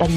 Good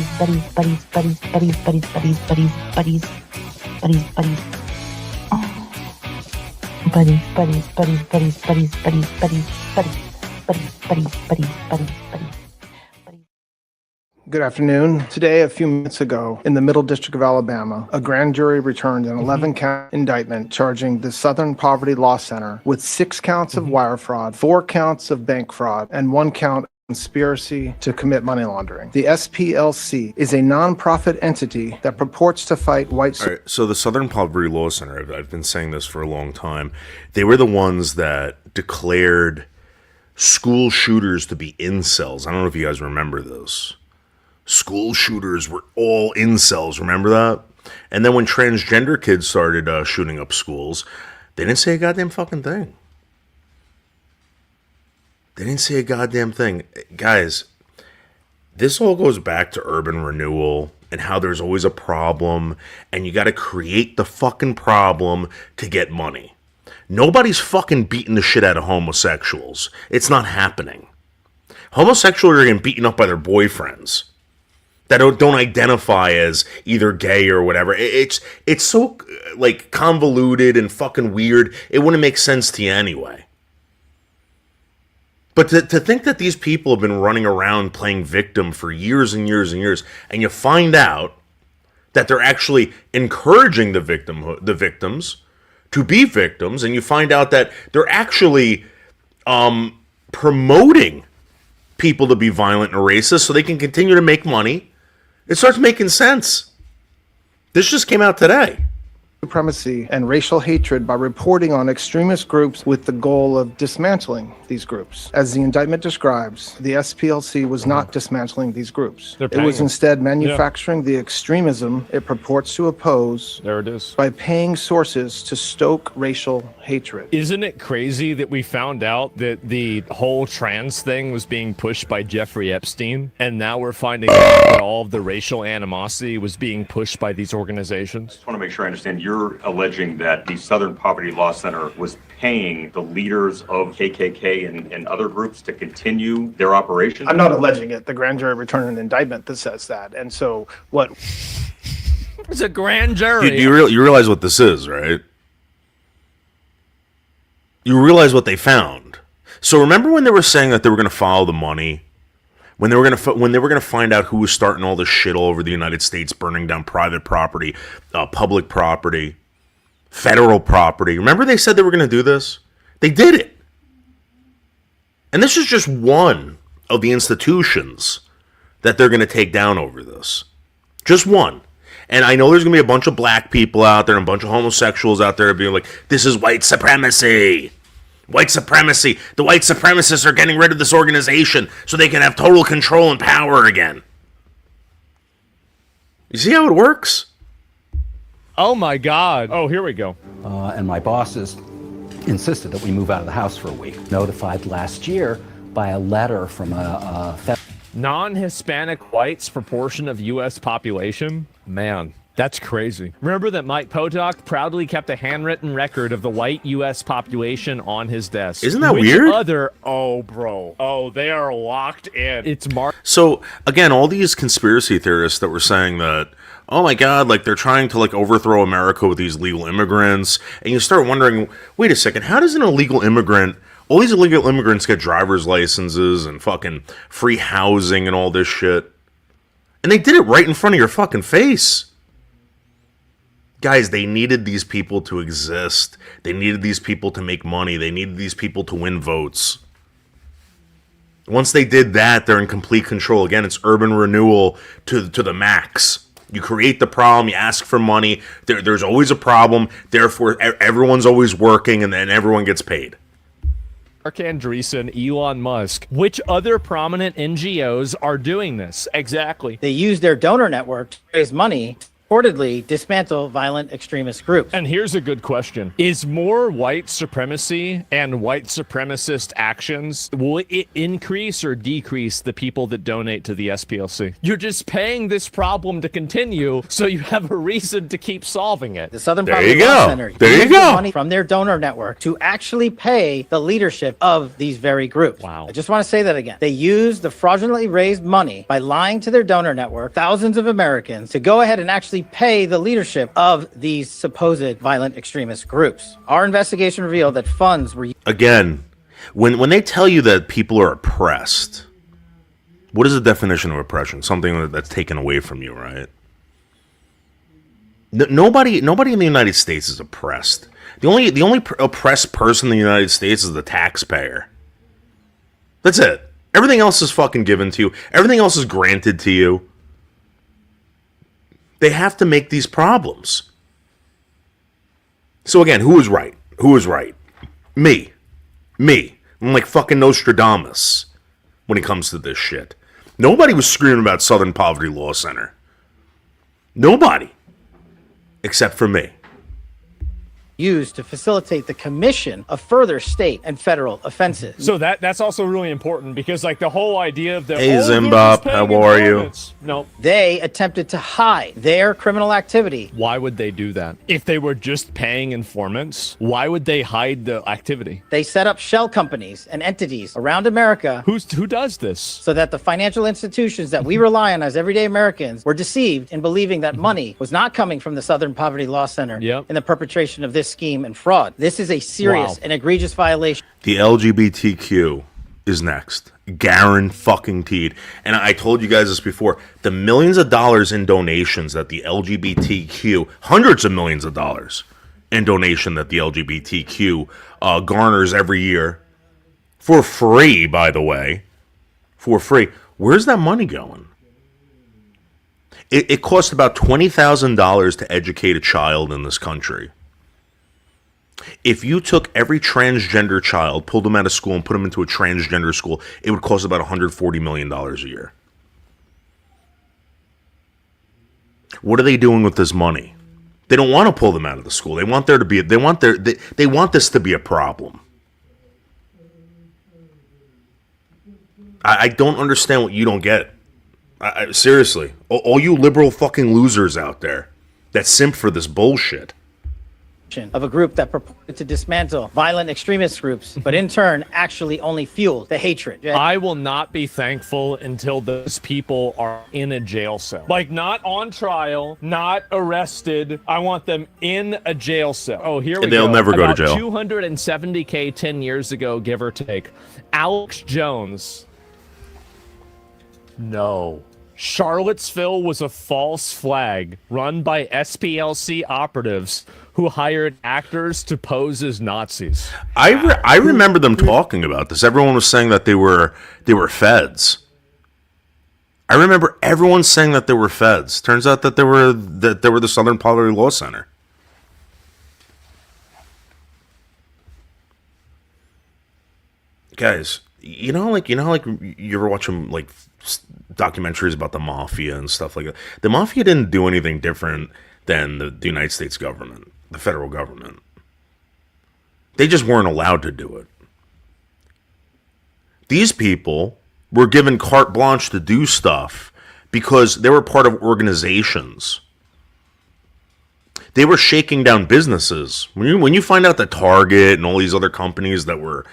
afternoon. Today, a few minutes ago, in the Middle District of Alabama, a grand jury returned an 11-count indictment charging the Southern Poverty Law Center with 6 counts of wire fraud, 4 counts of bank fraud, and 1 count of conspiracy to commit money laundering. The SPLC is a nonprofit entity that purports to fight white... All right, so the Southern Poverty Law Center, I've been saying this for a long time, they were the ones that declared school shooters to be incels. I don't know if you guys remember this. School shooters were all incels, remember that? And then when transgender kids started shooting up schools, they didn't say a goddamn fucking thing. They didn't say a goddamn thing. Guys, this all goes back to urban renewal and how there's always a problem, and you gotta create the fucking problem to get money. Nobody's fucking beating the shit out of homosexuals. It's not happening. Homosexuals are getting beaten up by their boyfriends that don't identify as either gay or whatever. It's so, like, convoluted and fucking weird, it wouldn't make sense to you anyway. But to think that these people have been running around playing victim for years and years and years, and you find out that they're actually encouraging the victims to be victims, and you find out that they're actually promoting people to be violent and racist so they can continue to make money, it starts making sense. This just came out today. Supremacy and racial hatred by reporting on extremist groups with the goal of dismantling these groups. As the indictment describes, the SPLC was not dismantling these groups. It was instead manufacturing the extremism it purports to oppose. There it is. By paying sources to stoke racial hatred. Isn't it crazy that we found out that the whole trans thing was being pushed by Jeffrey Epstein, and now we're finding out that all of the racial animosity was being pushed by these organizations? I just want to make sure I understand. You're alleging that the Southern Poverty Law Center was paying the leaders of KKK and other groups to continue their operations? I'm not alleging it. The grand jury returned an indictment that says that. And so what... It's a grand jury. You realize what this is, right? You realize what they found. So remember when they were saying that they were going to follow the money? When they were going to find out who was starting all this shit all over the United States, burning down private property, public property, federal property. Remember they said they were going to do this? They did it. And this is just one of the institutions that they're going to take down over this. Just one. And I know there's going to be a bunch of black people out there and a bunch of homosexuals out there being like, this is white supremacy. White supremacy. The white supremacists are getting rid of this organization so they can have total control and power again. You see how it works? Oh my God. Oh, here we go. And my bosses insisted that we move out of the house for a week. Notified last year by a letter from a non-Hispanic whites proportion of U.S. population? Man, that's crazy. Remember that Mike Potok proudly kept a handwritten record of the white U.S. population on his desk. Isn't that weird? Oh, bro. Oh, they are locked in. It's So, again, all these conspiracy theorists that were saying that, oh my God, like they're trying to like overthrow America with these legal immigrants. And you start wondering, wait a second, how does an illegal immigrant, all these illegal immigrants get driver's licenses and fucking free housing and all this shit? And they did it right in front of your fucking face. Guys, they needed these people to exist. They needed these people to make money. They needed these people to win votes. Once they did that, they're in complete control. Again, it's urban renewal to the max. You create the problem, you ask for money, there's always a problem, therefore everyone's always working, and then everyone gets paid. Mark Andreessen, Elon Musk. Which other prominent NGOs are doing this? Exactly. They use their donor network to raise money reportedly dismantle violent extremist groups. And here's a good question. Is more white supremacy and white supremacist actions, will it increase or decrease the people that donate to the SPLC? You're just paying this problem to continue, so you have a reason to keep solving it. The Southern There Poverty you Law go. Center There you used the go. money from their donor network to actually pay the leadership of these very groups. Wow. I just want to say that again. They used the fraudulently raised money by lying to their donor network, thousands of Americans, to go ahead and actually pay the leadership of these supposed violent extremist groups. Our investigation revealed that funds were Again, when they tell you that people are oppressed, what is the definition of oppression? Something that's taken away from you, right? Nobody in the United States is oppressed. The only oppressed person in the United States is the taxpayer. That's it. Everything else is fucking given to you. Everything else is granted to you. They have to make these problems. So again, who is right? Who is right? Me. I'm like fucking Nostradamus when it comes to this shit. Nobody was screaming about Southern Poverty Law Center. Nobody. Except for me. used to facilitate the commission of further state and federal offenses. So that's also really important because like the whole idea of the Hey, they're Zimbab, just paying how are you? informants. No. They attempted to hide their criminal activity. Why would they do that? If they were just paying informants, why would they hide the activity? They set up shell companies and entities around America Who does this? so that the financial institutions that we rely on as everyday Americans were deceived in believing that money was not coming from the Southern Poverty Law Center Yep. in the perpetration of this scheme and fraud. This is a serious Wow. and egregious violation. The LGBTQ is next. Guaranteed. And I told you guys this before. The millions of dollars in donations that the LGBTQ, hundreds of millions of dollars in donation that the LGBTQ garners every year, for free, by the way, for free. Where's that money going? It costs about $20,000 to educate a child in this country. If you took every transgender child, pulled them out of school, and put them into a transgender school, it would cost about $140 million a year. What are they doing with this money? They don't want to pull them out of the school. They want there to be. They want this to be a problem. I don't understand what you don't get. Seriously, all you liberal fucking losers out there that simp for this bullshit. Of a group that purported to dismantle violent extremist groups, but in turn actually only fueled the hatred. I will not be thankful until those people are in a jail cell. Like, not on trial, not arrested. I want them in a jail cell. Oh, here we And go. they'll never go to About jail. 270K 10 years ago, give or take. Alex Jones. No. Charlottesville was a false flag run by SPLC operatives who hired actors to pose as Nazis. I remember them talking about this. Everyone was saying that they were feds. I remember everyone saying that they were feds. Turns out that they were the Southern Poverty Law Center. Guys, you know, like you ever watch them like documentaries about the mafia and stuff like that. The mafia didn't do anything different than the United States government, the federal government. They just weren't allowed to do it. These people were given carte blanche to do stuff because they were part of organizations. They were shaking down businesses. When you find out that Target and all these other companies that were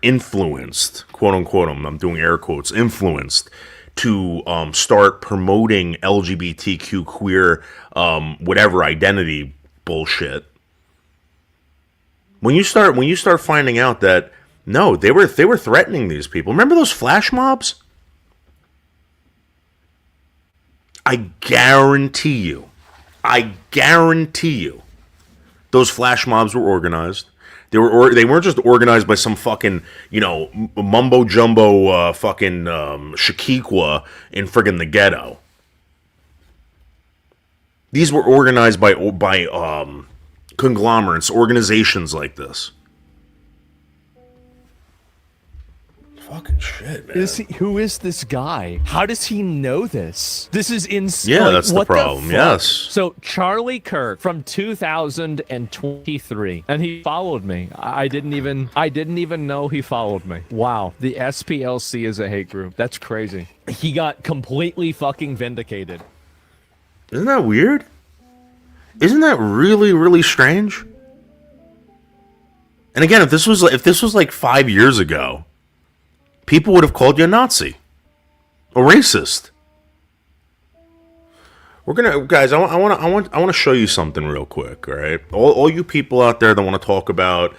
influenced, quote unquote, I'm doing air quotes, influenced to start promoting LGBTQ queer whatever identity bullshit. When you start finding out that no, they were threatening these people. Remember those flash mobs? I guarantee you, those flash mobs were organized. They weren't just organized by some fucking, mumbo jumbo fucking Shaqiqua in friggin' the ghetto. These were organized by conglomerates, organizations like this. Fucking shit, man. Who is this guy? How does he know this? This is insane. Yeah, that's the what problem, fuck? yes. So Charlie Kirk from 2023, and he followed me. I didn't even know he followed me. Wow, the SPLC is a hate group. That's crazy. He got completely fucking vindicated. Isn't that weird? Isn't that really, really strange? And again, if this was like 5 years ago, people would have called you a Nazi, a racist. We're gonna, guys. I want to show you something real quick. All right, all you people out there that want to talk about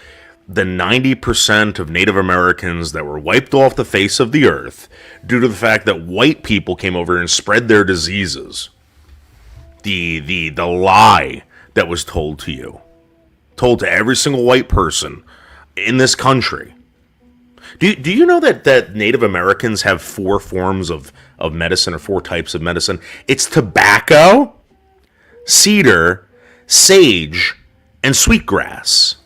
the 90% of Native Americans that were wiped off the face of the earth due to the fact that white people came over and spread their diseases. The lie that was told to you, told to every single white person in this country. Do you know that Native Americans have 4 forms of medicine, or 4 types of medicine? It's tobacco, cedar, sage, and sweetgrass.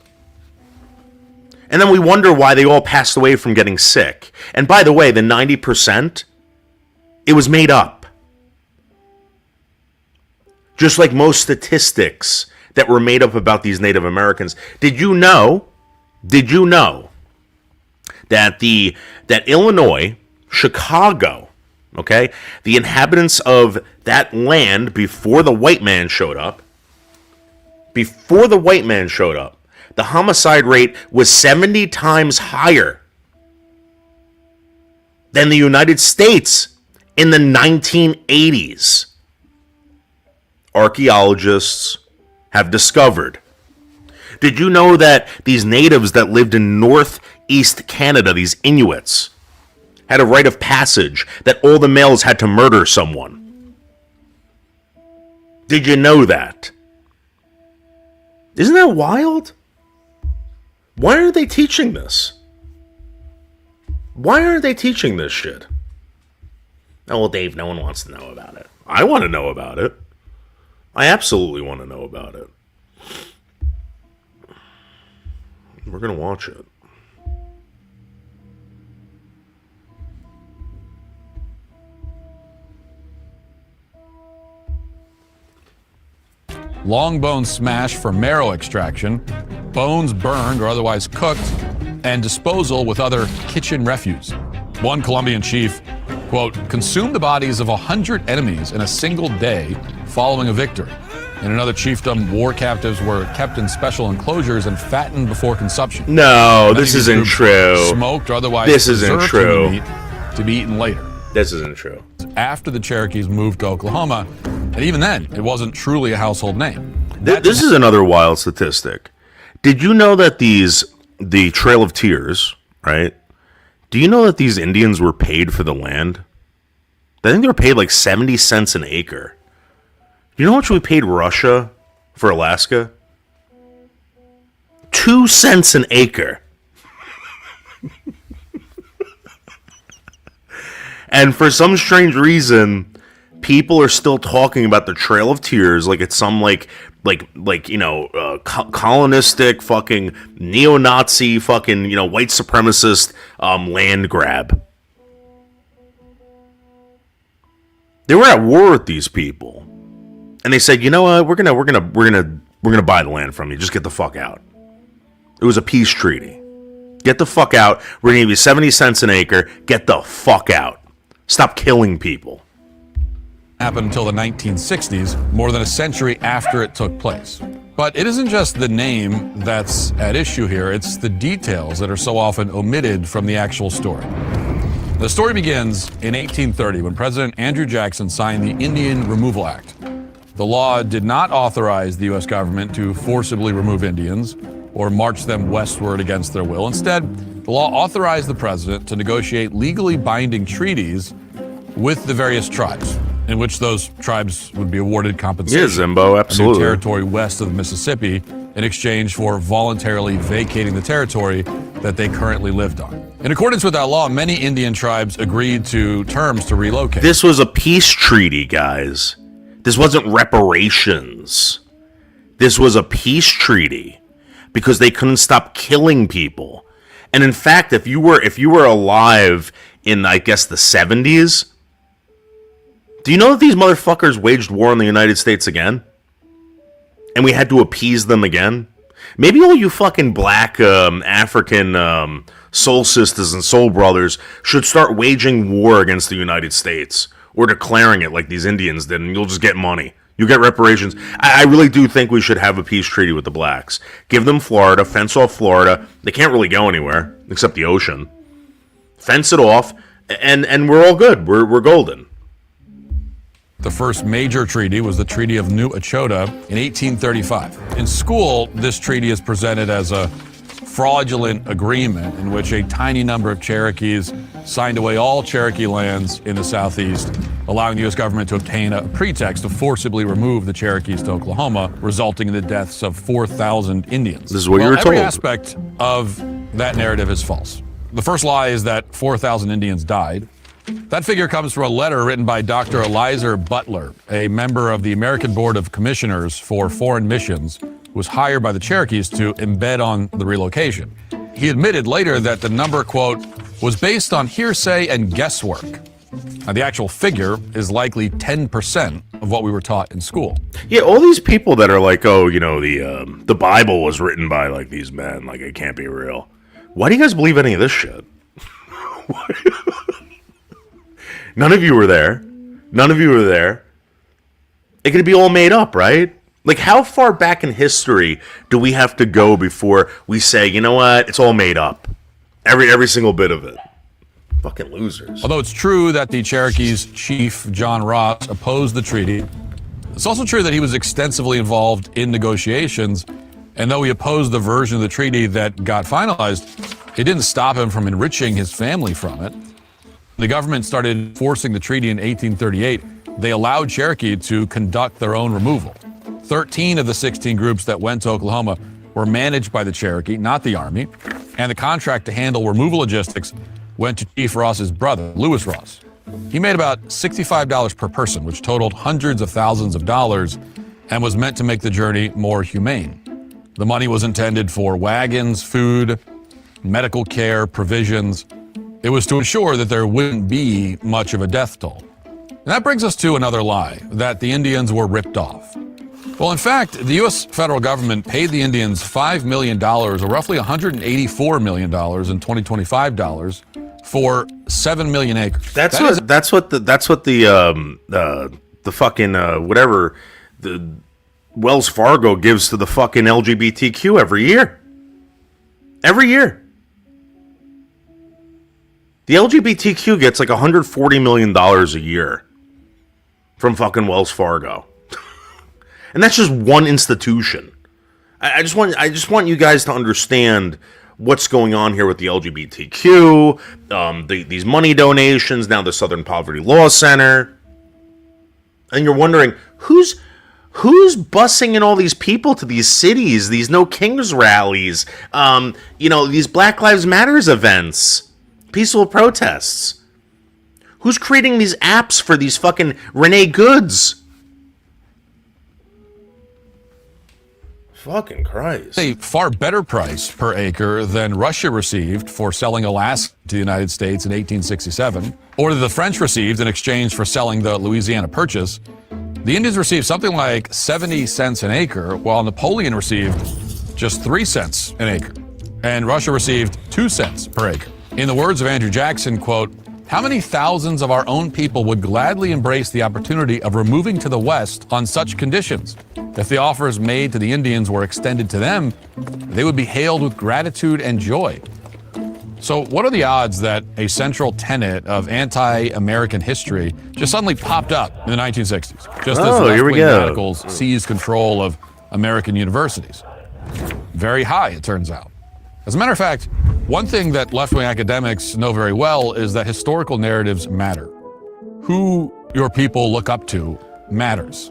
And then we wonder why they all passed away from getting sick. And by the way, the 90%, it was made up. Just like most statistics that were made up about these Native Americans. Did you know that Illinois, Chicago, okay, the inhabitants of that land before the white man showed up, the homicide rate was 70 times higher than the United States in the 1980s. Archaeologists have discovered. Did you know that these natives that lived in northeast Canada, these Inuits, had a rite of passage that all the males had to murder someone? Did you know that? Isn't that wild? Why aren't they teaching this? Why aren't they teaching this shit? Oh, well, Dave, no one wants to know about it. I want to know about it. I absolutely want to know about it. We're going to watch it. Long bone smash for marrow extraction, bones burned or otherwise cooked, and disposal with other kitchen refuse. One Colombian chief, quote, consumed the bodies of 100 enemies in a single day following a victory. In another chiefdom, war captives were kept in special enclosures and fattened before consumption. No, Many this of these isn't groups true. Smoked or otherwise This isn't preserved true. human meat to be eaten later. This isn't true. After the Cherokees moved to Oklahoma, and even then, it wasn't truly a household name. This is another wild statistic. Did you know that the Trail of Tears, right? Do you know that these Indians were paid for the land? I think they were paid like 70 cents an acre. Do you know how much we paid Russia for Alaska? 2 cents an acre. And for some strange reason, people are still talking about the Trail of Tears like it's some colonistic fucking neo-Nazi fucking white supremacist land grab. They were at war with these people, and they said, you know what, we're gonna buy the land from you. Just get the fuck out. It was a peace treaty. Get the fuck out. We're gonna give you 70 cents an acre. Get the fuck out. Stop killing people. Happened until the 1960s, more than a century after it took place. But it isn't just the name that's at issue here, it's the details that are so often omitted from the actual story. The story begins in 1830 when President Andrew Jackson signed the Indian Removal Act. The law did not authorize the U.S. government to forcibly remove Indians or march them westward against their will. Instead, the law authorized the president to negotiate legally binding treaties with the various tribes, in which those tribes would be awarded compensation. Yeah, Zimbo, absolutely. A new territory west of the Mississippi in exchange for voluntarily vacating the territory that they currently lived on. In accordance with that law, many Indian tribes agreed to terms to relocate. This was a peace treaty, guys. This wasn't reparations. This was a peace treaty because they couldn't stop killing people. And in fact, if you were alive in, I guess, the 70s, do you know that these motherfuckers waged war on the United States again? And we had to appease them again? Maybe all you fucking black African soul sisters and soul brothers should start waging war against the United States, or declaring it like these Indians did, and you'll just get money. You get reparations. I really do think we should have a peace treaty with the blacks. Give them Florida, fence off Florida. They can't really go anywhere except the ocean. Fence it off, and we're all good. We're golden. The first major treaty was the Treaty of New Echota in 1835. In school, this treaty is presented as a fraudulent agreement in which a tiny number of Cherokees signed away all Cherokee lands in the Southeast, allowing the U.S. government to obtain a pretext to forcibly remove the Cherokees to Oklahoma, resulting in the deaths of 4,000 Indians. This is what you were every told. aspect of that narrative is false. The first lie is that 4,000 Indians died. That figure comes from a letter written by Dr. Eliezer Butler, a member of the American Board of Commissioners for Foreign Missions, who was hired by the Cherokees to embed on the relocation. He admitted later that the number, quote, was based on hearsay and guesswork. Now, the actual figure is likely 10% of what we were taught in school. Yeah, all these people that are like, oh, you know, the Bible was written by like these men, like it can't be real. Why do you guys believe any of this shit? None of you were there. None of you were there. It could be all made up, right? Like, how far back in history do we have to go before we say, you know what, it's all made up? Every single bit of it. Fucking losers. Although it's true that the Cherokees' chief, John Ross, opposed the treaty, it's also true that he was extensively involved in negotiations, and though he opposed the version of the treaty that got finalized, it didn't stop him from enriching his family from it. The government started enforcing the treaty in 1838. They allowed Cherokee to conduct their own removal. 13 of the 16 groups that went to Oklahoma were managed by the Cherokee, not the Army, and the contract to handle removal logistics went to Chief Ross's brother, Lewis Ross. He made about $65 per person, which totaled hundreds of thousands of dollars, and was meant to make the journey more humane. The money was intended for wagons, food, medical care, provisions. It was to ensure that there wouldn't be much of a death toll. And that brings us to another lie, that the Indians were ripped off. Well, in fact, the U.S. federal government paid the Indians $5 million, or roughly $184 million in 2025 dollars, for 7 million acres. That's what the fucking whatever the Wells Fargo gives to the fucking LGBTQ every year. Every year. The LGBTQ gets like $140 million a year from fucking Wells Fargo. And that's just one institution. I just want you guys to understand what's going on here with the LGBTQ, these money donations, now the Southern Poverty Law Center. And you're wondering, who's busing in all these people to these cities, these No Kings rallies, these Black Lives Matters events, peaceful protests? Who's creating these apps for these fucking Renee Goods? Fucking Christ. A far better price per acre than Russia received for selling Alaska to the United States in 1867, or that the French received in exchange for selling the Louisiana Purchase. The Indians received something like 70 cents an acre, while Napoleon received just 3 cents an acre, and Russia received 2 cents per acre. In the words of Andrew Jackson, quote, "How many thousands of our own people would gladly embrace the opportunity of removing to the West on such conditions? If the offers made to the Indians were extended to them, they would be hailed with gratitude and joy." So what are the odds that a central tenet of anti-American history just suddenly popped up in the 1960s, just as left-wing radicals seized control of American universities? Very high, it turns out. As a matter of fact, one thing that left-wing academics know very well is that historical narratives matter. Who your people look up to matters.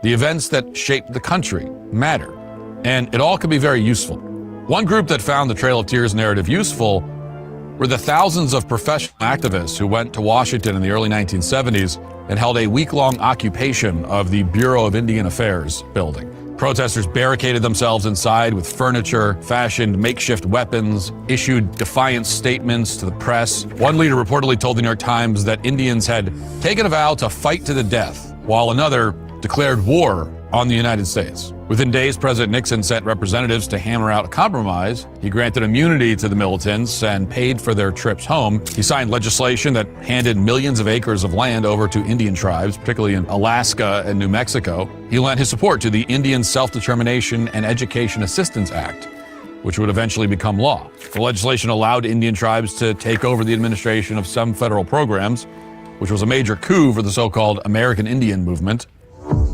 The events that shaped the country matter. And it all can be very useful. One group that found the Trail of Tears narrative useful were the thousands of professional activists who went to Washington in the early 1970s and held a week-long occupation of the Bureau of Indian Affairs building, Protesters barricaded themselves inside with furniture, fashioned makeshift weapons, issued defiant statements to the press. One leader reportedly told the New York Times that Indians had taken a vow to fight to the death, while another declared war on the United States. Within days, President Nixon sent representatives to hammer out a compromise. He granted immunity to the militants and paid for their trips home. He signed legislation that handed millions of acres of land over to Indian tribes, particularly in Alaska and New Mexico. He lent his support to the Indian Self-Determination and Education Assistance Act, which would eventually become law. The legislation allowed Indian tribes to take over the administration of some federal programs, which was a major coup for the so-called American Indian movement.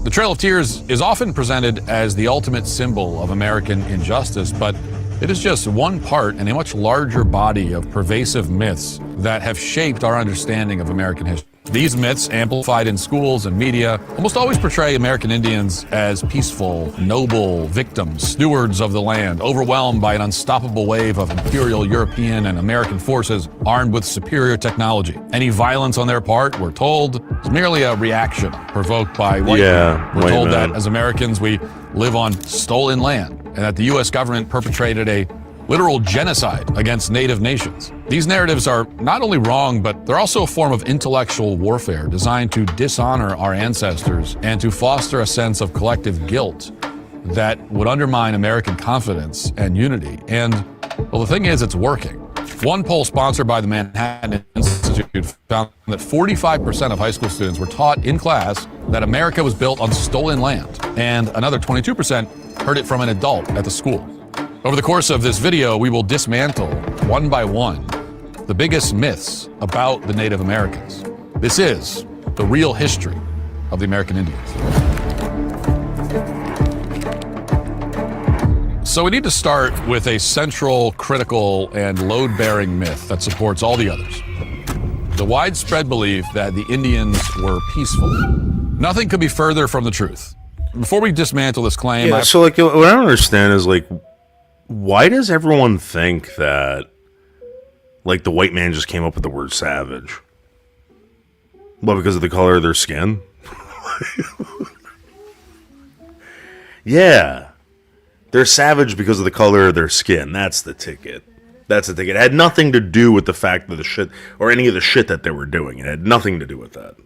The Trail of Tears is often presented as the ultimate symbol of American injustice, but it is just one part in a much larger body of pervasive myths that have shaped our understanding of American history. These myths, amplified in schools and media, almost always portray American Indians as peaceful, noble victims, stewards of the land, overwhelmed by an unstoppable wave of imperial European and American forces armed with superior technology. Any violence on their part, we're told, is merely a reaction provoked by white men. We're told that as Americans, we live on stolen land and that the U.S. government perpetrated a literal genocide against native nations. These narratives are not only wrong, but they're also a form of intellectual warfare designed to dishonor our ancestors and to foster a sense of collective guilt that would undermine American confidence and unity. And, well, the thing is, it's working. One poll sponsored by the Manhattan Institute found that 45% of high school students were taught in class that America was built on stolen land, and another 22% heard it from an adult at the school. Over the course of this video, we will dismantle, one by one, the biggest myths about the Native Americans. This is the real history of the American Indians. So we need to start with a central, critical, and load-bearing myth that supports all the others. The widespread belief that the Indians were peaceful. Nothing could be further from the truth. Before we dismantle this claim... Yeah, so, like, what I don't understand is, like, why does everyone think that, like, the white man just came up with the word savage? Well, because of the color of their skin? Yeah. They're savage because of the color of their skin. That's the ticket. That's the ticket. It had nothing to do with the fact that the shit, or any of the shit that they were doing. It had nothing to do with that.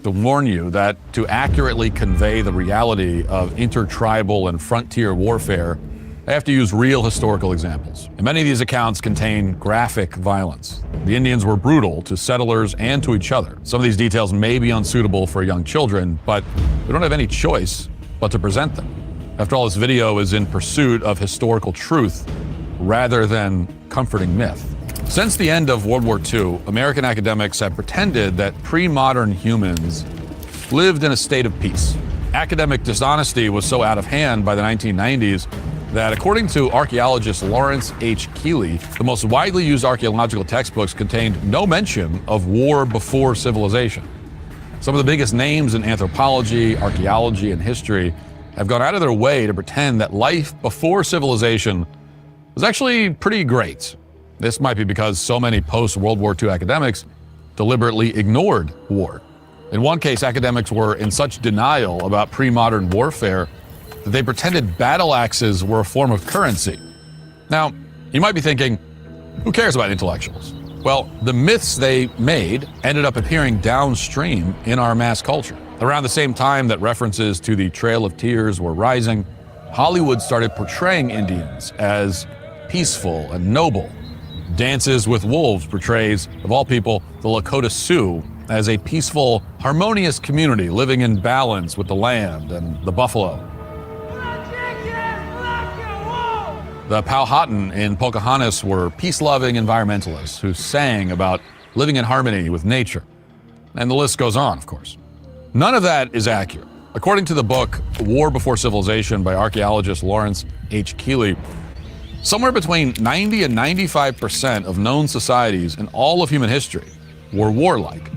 To warn you that to accurately convey the reality of intertribal and frontier warfare, I have to use real historical examples. And many of these accounts contain graphic violence. The Indians were brutal to settlers and to each other. Some of these details may be unsuitable for young children, but we don't have any choice but to present them. After all, this video is in pursuit of historical truth rather than comforting myth. Since the end of World War II, American academics have pretended that pre-modern humans lived in a state of peace. Academic dishonesty was so out of hand by the 1990s that, according to archaeologist Lawrence H. Keeley, the most widely used archaeological textbooks contained no mention of war before civilization. Some of the biggest names in anthropology, archaeology, and history have gone out of their way to pretend that life before civilization was actually pretty great. This might be because so many post-World War II academics deliberately ignored war. In one case, academics were in such denial about pre-modern warfare that they pretended battle axes were a form of currency. Now, you might be thinking, who cares about intellectuals? Well, the myths they made ended up appearing downstream in our mass culture. Around the same time that references to the Trail of Tears were rising, Hollywood started portraying Indians as peaceful and noble. Dances with Wolves portrays, of all people, the Lakota Sioux as a peaceful, harmonious community living in balance with the land and the buffalo. The Powhatan in Pocahontas were peace-loving environmentalists who sang about living in harmony with nature. And the list goes on, of course. None of that is accurate. According to the book War Before Civilization by archaeologist Lawrence H. Keeley, somewhere between 90 and 95% of known societies in all of human history were warlike.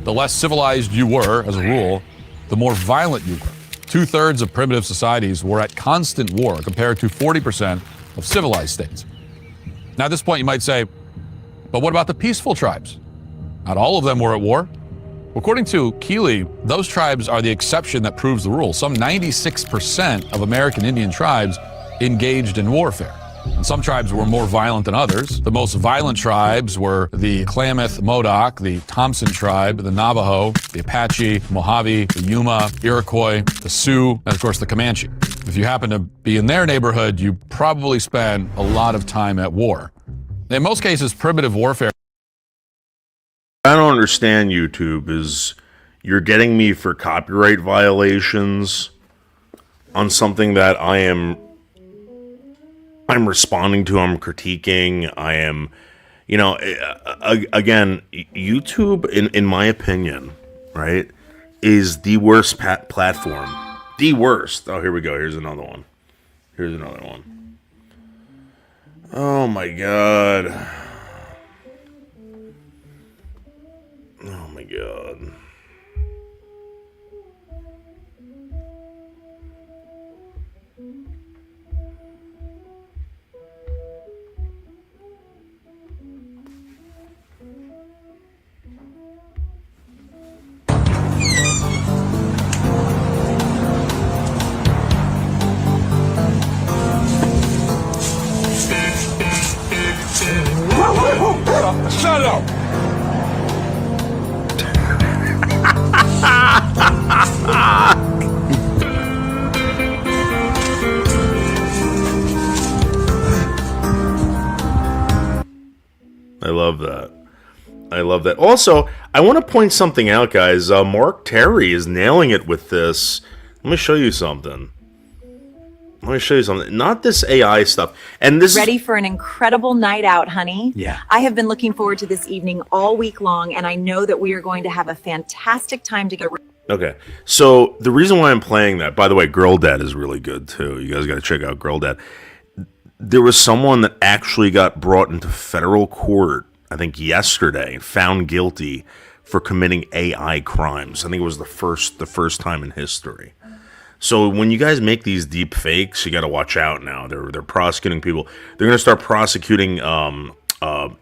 The less civilized you were, as a rule, the more violent you were. 2/3 of primitive societies were at constant war compared to 40% of civilized states. Now, at this point, you might say, but what about the peaceful tribes? Not all of them were at war. According to Keeley, those tribes are the exception that proves the rule. Some 96% of American Indian tribes engaged in warfare. And some tribes were more violent than others. The most violent tribes were the Klamath Modoc, the Thompson tribe, the Navajo, the Apache, Mojave, the Yuma, Iroquois, the Sioux, and of course the Comanche. If you happen to be in their neighborhood, you probably spend a lot of time at war. In most cases, primitive warfare. I don't understand YouTube is you're getting me for copyright violations on something that I'm responding to, I'm critiquing, I am, again, YouTube, in my opinion, right, is the worst platform. The worst. Oh, here we go. Here's another one. Oh, my God. Oh, my God. Shut up! I love that. I love that. Also, I want to point something out, guys. Mark Terry is nailing it with this. Let me show you something. Not this AI stuff. And this Ready for an incredible night out, honey? Yeah. I have been looking forward to this evening all week long, and I know that we are going to have a fantastic time together. Okay, so the reason why I'm playing that, by the way, Girl Dad is really good too. You guys got to check out Girl Dad. There was someone that actually got brought into federal court, I think yesterday, found guilty for committing AI crimes. I think it was the first time in history. So when you guys make these deep fakes, you got to watch out now. They're prosecuting people. They're going to start prosecuting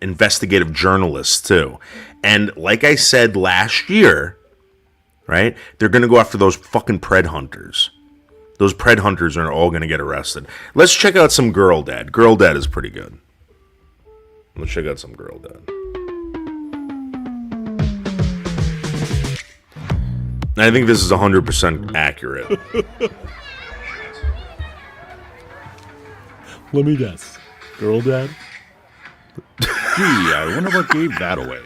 investigative journalists too. And like I said last year, right? They're going to go after those fucking pred hunters. Those pred hunters are all going to get arrested. Let's check out some Girl Dad. Girl Dad is pretty good. Let's check out some Girl Dad. I think this is 100% accurate. Let me guess. Girl Dad? Gee, I wonder what gave that away.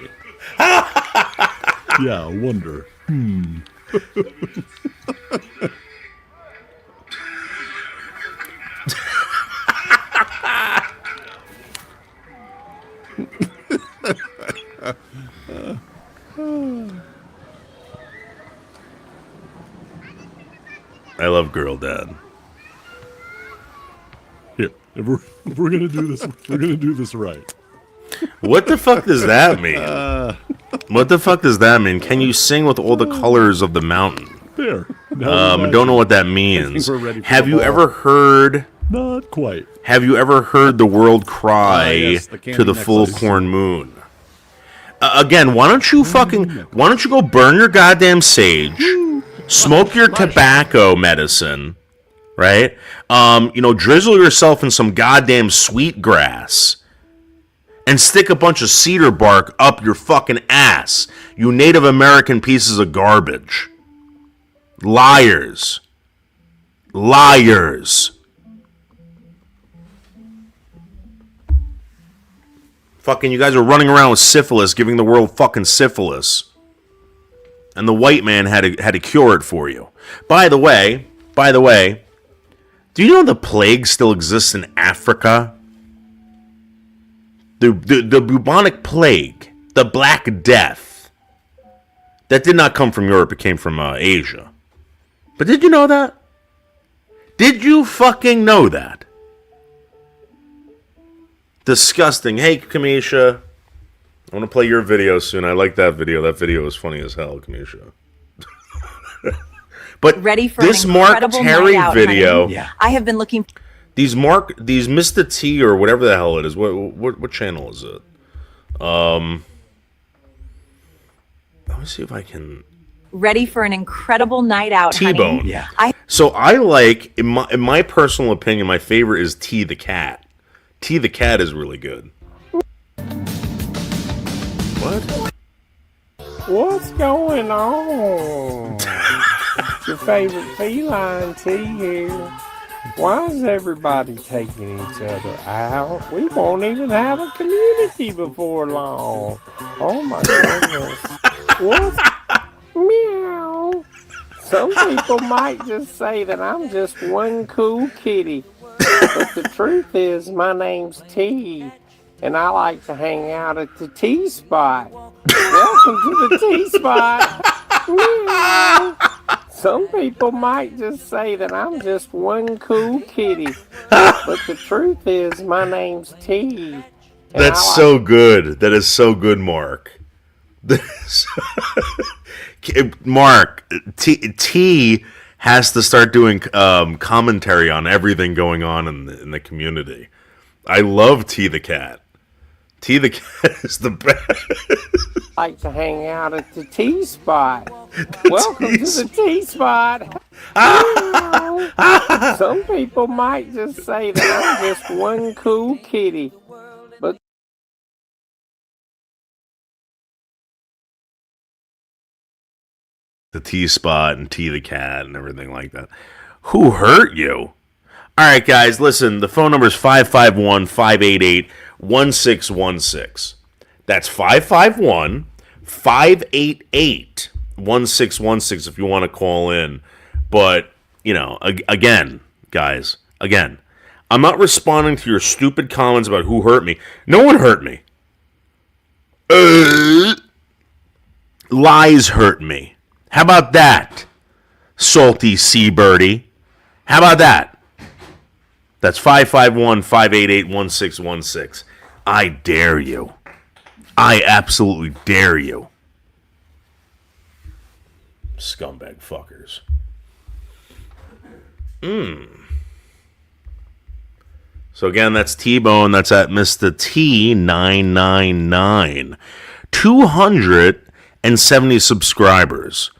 Yeah, I wonder. I love Girl Dad. Here, if we're gonna do this, we're gonna do this right. What the fuck does that mean? What the fuck does that mean? Can you sing with all the colors of the mountain? There. Don't know what that means. we're ready for Have the you ball. ever heard? Not quite. Have you ever heard the world cry yes, the candy to the full necklace. corn moon? Again, why don't you go burn your goddamn sage, smoke your tobacco medicine, right? Drizzle yourself in some goddamn sweet grass and stick a bunch of cedar bark up your fucking ass, you Native American pieces of garbage. Liars. Liars. Fucking, you guys are running around with syphilis, giving the world fucking syphilis. And the white man had to cure it for you. By the way, do you know the plague still exists in Africa? The bubonic plague, the Black Death, that did not come from Europe, it came from Asia. But did you know that? Did you fucking know that? Disgusting. Hey, Kamisha. I want to play your video soon. I like that video. That video is funny as hell, Kamisha. But Ready for this an Mark incredible Terry night out, video, honey? Yeah. I have been looking. these Mr. T or whatever the hell it is. What channel is it? Let me see if I can. Ready for an incredible night out, T-Bone. honey? Yeah. So I like, in my personal opinion, my favorite is T the cat. T the cat is really good. What? What's going on? It's your favorite feline T here. Why is everybody taking each other out? We won't even have a community before long. Oh my goodness. What? Meow. Some people might just say that I'm just one cool kitty. But the truth is, my name's T. And I like to hang out at the T spot. Welcome to the T spot. Meow. Some people might just say that I'm just one cool kitty. But the truth is, my name's T. And That's so good. That is so good, Mark. Mark, T has to start doing commentary on everything going on in the community. I love T the cat. T the cat is the best. like to hang out at the T spot. Welcome to the T spot. Some people might just say that I'm just one cool kitty. But the T spot and T the cat and everything like that. Who hurt you? All right, guys, listen. The phone number is 551-588-1616. That's 551-588-1616 if you want to call in. But, you know, again, guys, I'm not responding to your stupid comments about who hurt me. No one hurt me. Lies hurt me. How about that, salty sea birdie? How about that? That's 551-588-1616. I dare you. I absolutely dare you. Scumbag fuckers. So again, that's T-Bone. That's at Mr. T999. 270 subscribers.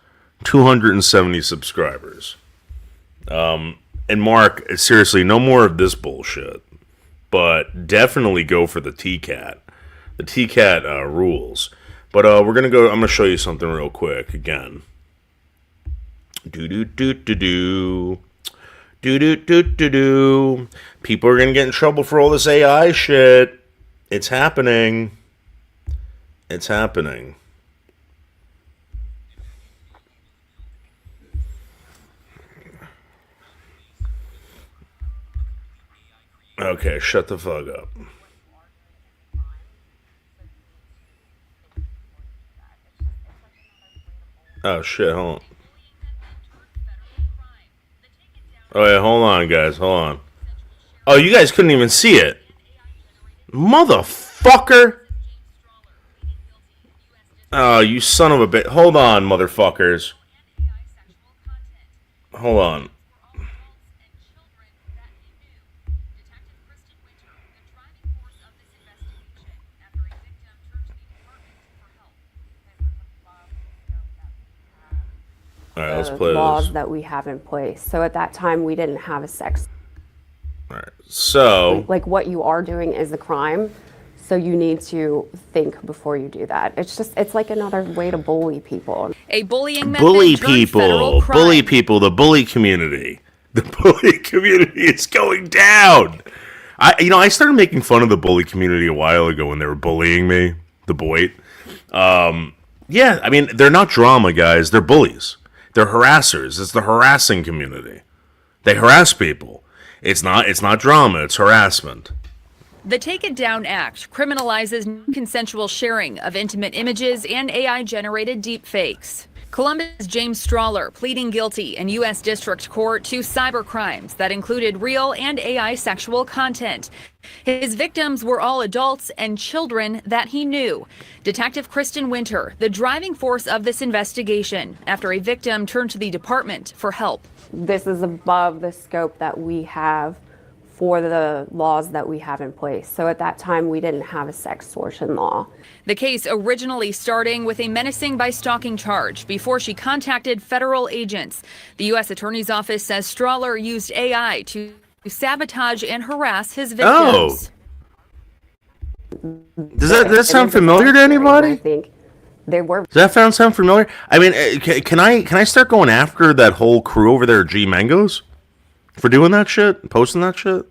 270 subscribers. And Mark, seriously, no more of this bullshit. But definitely go for the T-Cat. The T-Cat rules. But we're going to go, I'm going to show you something real quick again. Do-do-do-do-do. Do-do-do-do-do. People are going to get in trouble for all this AI shit. It's happening. It's happening. Okay, shut the fuck up. Oh shit, hold on. Oh yeah, hold on guys, hold on. Oh, you guys couldn't even see it. Motherfucker! Oh, you son of a bitch. Hold on, motherfuckers. Hold on. All right, let's play laws this. that we have in place. So at that time, we didn't have a sex. All right, so Like what you are doing is a crime. So you need to think before you do that. It's like another way to bully people. A bullying method bully turned federal people, crime. bully people, the bully community. The bully community is going down. I started making fun of the bully community a while ago when they were bullying me, the boy. Yeah, I mean, they're not drama, guys. They're bullies. They're harassers. It's the harassing community. They harass people. It's not drama, it's harassment. The Take It Down Act criminalizes consensual sharing of intimate images and AI-generated deepfakes. Columbus' James Strawler pleading guilty in U.S. District Court to cybercrimes that included real and AI sexual content. His victims were all adults and children that he knew. Detective Kristen Winter, the driving force of this investigation, after a victim turned to the department for help. This is above the scope that we have for the laws that we have in place. So at that time, we didn't have a sextortion law. The case originally starting with a menacing by stalking charge before she contacted federal agents. The U.S. Attorney's Office says Strawler used AI to sabotage and harass his victims. Does that sound familiar to anybody? I think they were. Does that sound familiar? I mean, can I start going after that whole crew over there at G Mangos for doing that shit, posting that shit?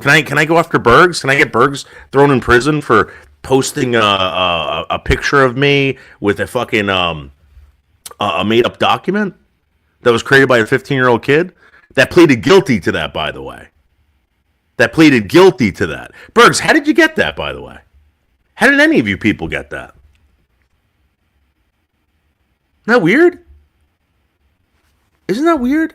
Can I go after Bergs? Can I get Bergs thrown in prison for posting a picture of me with a fucking a made up document that was created by a 15-year-old kid that pleaded guilty to that, by the way? That pleaded guilty to that. Bergs, how did you get that, by the way? How did any of you people get that? Isn't that weird? Isn't that weird?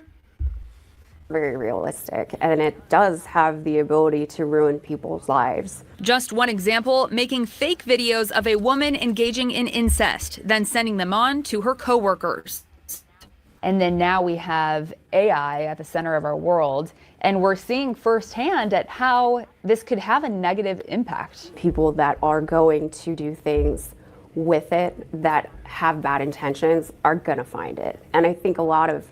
Very realistic, and it does have the ability to ruin people's lives. Just one example, making fake videos of a woman engaging in incest, then sending them on to her coworkers. And then now we have AI at the center of our world, and we're seeing firsthand at how this could have a negative impact. People that are going to do things with it that have bad intentions are gonna find it. And I think a lot of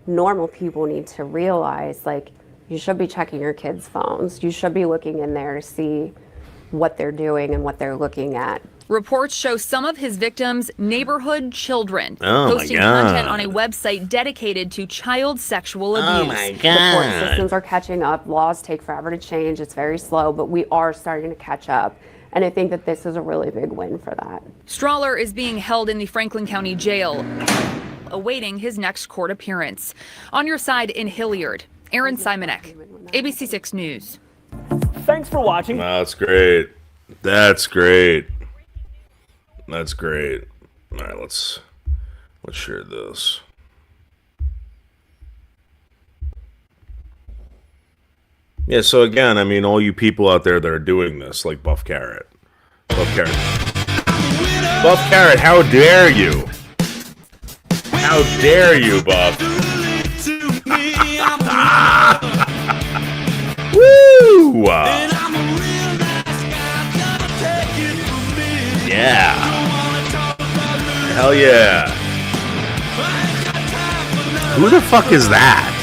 normal people need to realize, like, you should be checking your kids' phones. You should be looking in there to see what they're doing and what they're looking at. Reports show some of his victims' neighborhood children Oh posting my God. content on a website dedicated to child sexual abuse. Oh my The court God. systems are catching up. Laws take forever to change. It's very slow, but we are starting to catch up. And I think that this is a really big win for that. Strawler is being held in the Franklin County Jail, awaiting his next court appearance. On your side in Hilliard, Aaron Simonek, ABC6 News. Thanks for watching. That's great. That's great. That's great. All right, let's share this. Yeah, so again, I mean, all you people out there that are doing this, like Buff Carrot. Buff Carrot. Buff Carrot, how dare you? How dare you, Buff? Woo! Yeah. Hell yeah. Who the fuck is that?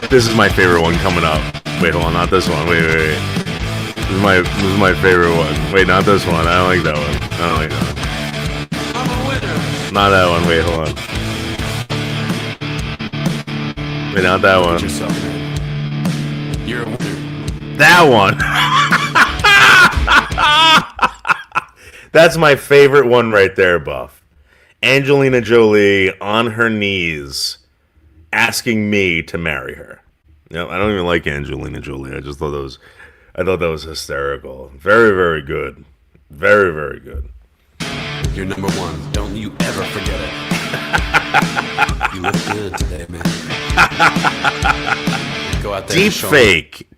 This is my favorite one coming up. Wait, hold on, not this one. Wait. This is my favorite one. Wait, not this one. I don't like that one. I don't like that one. Not that one. Wait, hold on. Wait, not that one. You're a winner. That one. That's my favorite one right there, Buff. Angelina Jolie on her knees asking me to marry her. No, I don't even like Angelina Jolie. I just thought that was hysterical. Very, very good. Very, very good. You're number one. Don't you ever forget it. You look good today, man. Go out there.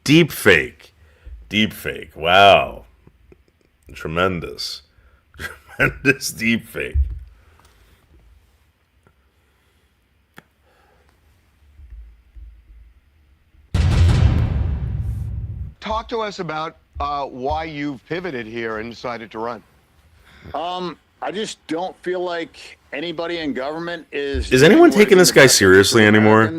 Deep fake. Wow. Tremendous deep fake. Talk to us about why you've pivoted here and decided to run. I just don't feel like anybody in government is. Is anyone taking this guy seriously anymore?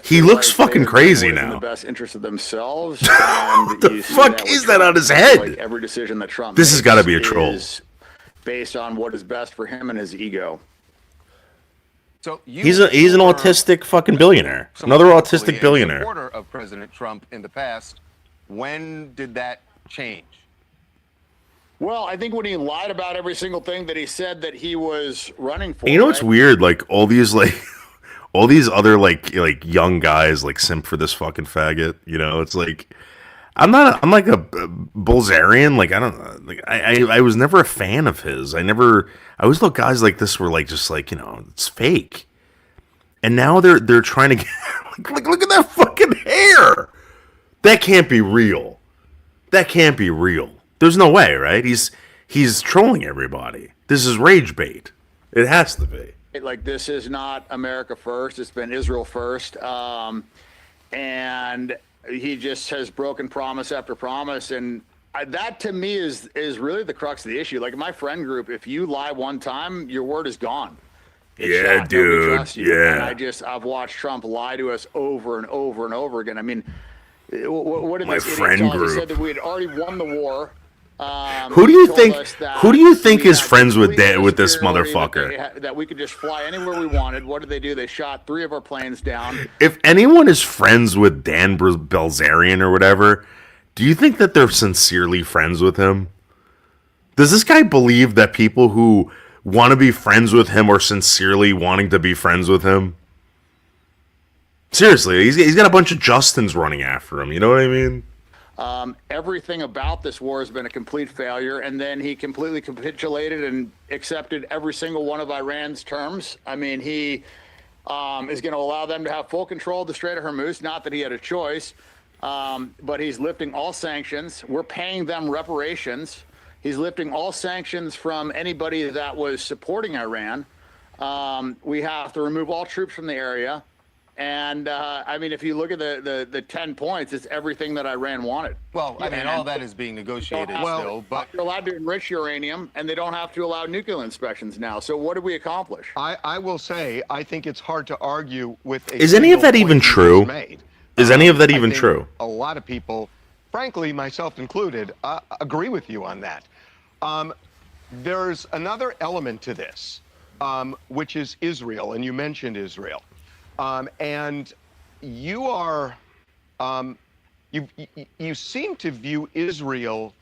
He looks fucking crazy in now. the best interest of themselves. What the fuck is that on his head? Like every decision that Trump This has makes got to be a troll. is based on what is best for him and his ego. So He's an autistic fucking billionaire. Another autistic billionaire. Supporter of President Trump in the past. When did that change? Well, I think when he lied about every single thing that he said that he was running for. And you know what's right? weird? Like all these other like young guys like simp for this fucking faggot. You know, it's like I'm like a Bolzarian. Like I don't know. Like I was never a fan of his. I always thought guys like this were like just like, you know, it's fake. And now they're trying to get like look at that fucking hair. That can't be real. That can't be real. There's no way, right? He's trolling everybody. This is rage bait. It has to be. Like, this is not America first. It's been Israel first. And he just has broken promise after promise. And that to me is really the crux of the issue. Like, in my friend group, if you lie one time, your word is gone. It's Yeah, shot. Nobody dude. trusts you. Yeah. And I've watched Trump lie to us over and over and over again. I mean, what did My this idiot friend tell us? group. He said that we had already won the war. Who do you He told think? us that Who do you think we is had friends with complete with this superiority, motherfucker? that we could just fly anywhere we wanted. What did they do? They shot 3 of our planes down. If anyone is friends with Dan Bilzerian or whatever, do you think that they're sincerely friends with him? Does this guy believe that people who want to be friends with him are sincerely wanting to be friends with him? Seriously, he's got a bunch of Justins running after him. You know what I mean? Everything about this war has been a complete failure, and then he completely capitulated and accepted every single one of Iran's terms. I mean, he is going to allow them to have full control of the Strait of Hormuz. Not that he had a choice, but he's lifting all sanctions. We're paying them reparations. He's lifting all sanctions from anybody that was supporting Iran. We have to remove all troops from the area. And I mean, if you look at the 10 points, it's everything that Iran wanted. Well, I mean, all that is being negotiated still, but they're allowed to enrich uranium, and they don't have to allow nuclear inspections now. So what did we accomplish? I will say, I think it's hard to argue with. Is any of that even true? Is any of that even true? A lot of people, frankly, myself included, agree with you on that. There's another element to this, which is Israel, and you mentioned Israel. And you are, you seem to view Israel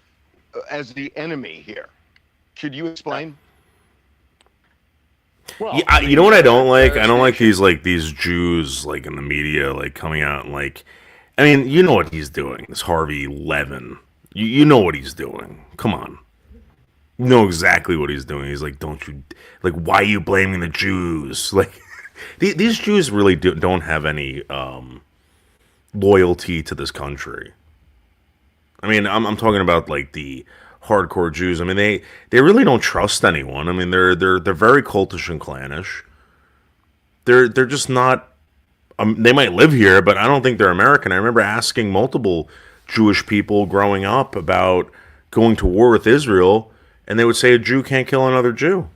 as the enemy here. Could you explain? Well, Yeah, you know what I don't like? I don't like these Jews like in the media like coming out and like, I mean, you know what he's doing? This Harvey Levin. You know what he's doing? Come on. You know exactly what he's doing. He's like, don't you like? Why are you blaming the Jews? Like. These Jews really don't have any loyalty to this country. I mean, I'm talking about like the hardcore Jews. I mean, they really don't trust anyone. I mean, they're very cultish and clannish. They're just not. They might live here, but I don't think they're American. I remember asking multiple Jewish people growing up about going to war with Israel, and they would say a Jew can't kill another Jew,